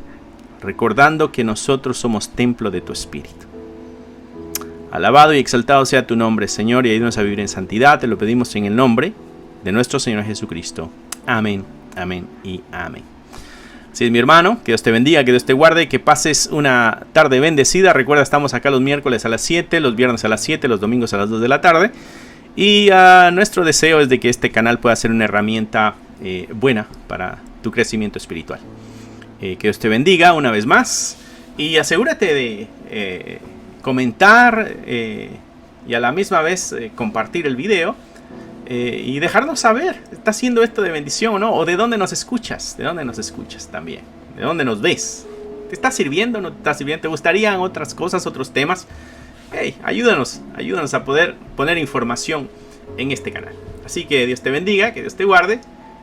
recordando que nosotros somos templo de tu Espíritu. Alabado y exaltado sea tu nombre, Señor, y ayúdanos a vivir en santidad. Te lo pedimos en el nombre de nuestro Señor Jesucristo. Amén, amén y amén. Así es, mi hermano, que Dios te bendiga, que Dios te guarde, que pases una tarde bendecida. Recuerda, estamos acá los miércoles a las 7, los viernes a las 7, los domingos a las 2 de la tarde. Y nuestro deseo es de que este canal pueda ser una herramienta buena para tu crecimiento espiritual. Que Dios te bendiga una vez más y asegúrate de comentar y a la misma vez compartir el video y dejarnos saber, ¿está haciendo esto de bendición o no? ¿O de dónde nos escuchas? ¿De dónde nos escuchas también? ¿De dónde nos ves? ¿Te está sirviendo o no te está sirviendo? ¿Te gustarían otras cosas, otros temas? Hey, ayúdanos a poder poner información en este canal. Así que Dios te bendiga, que Dios te guarde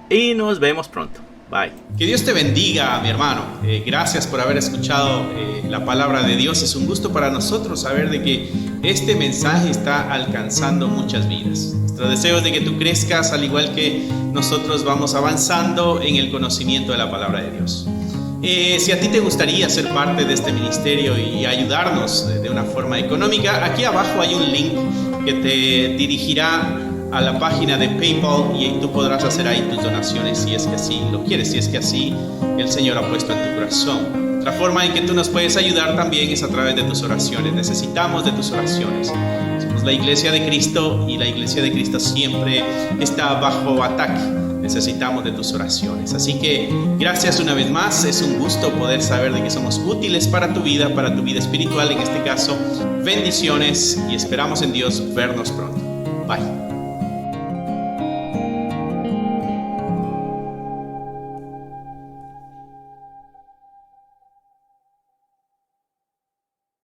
y nos vemos pronto. Bye. Que Dios te bendiga, mi hermano. Gracias por haber escuchado la palabra de Dios. Es un gusto para nosotros saber de que este mensaje está alcanzando muchas vidas. Nuestro deseo es de que tú crezcas al igual que nosotros vamos avanzando en el conocimiento de la palabra de Dios. Si a ti te gustaría ser parte de este ministerio y ayudarnos de una forma económica, aquí abajo hay un link que te dirigirá a la página de PayPal y tú podrás hacer ahí tus donaciones si es que así lo quieres, si es que así el Señor ha puesto en tu corazón. Otra forma en que tú nos puedes ayudar también es a través de tus oraciones. Necesitamos de tus oraciones. Somos la Iglesia de Cristo y la Iglesia de Cristo siempre está bajo ataque. Necesitamos de tus oraciones. Así que gracias una vez más. Es un gusto poder saber de que somos útiles para tu vida espiritual en este caso. Bendiciones y esperamos en Dios vernos pronto. Bye.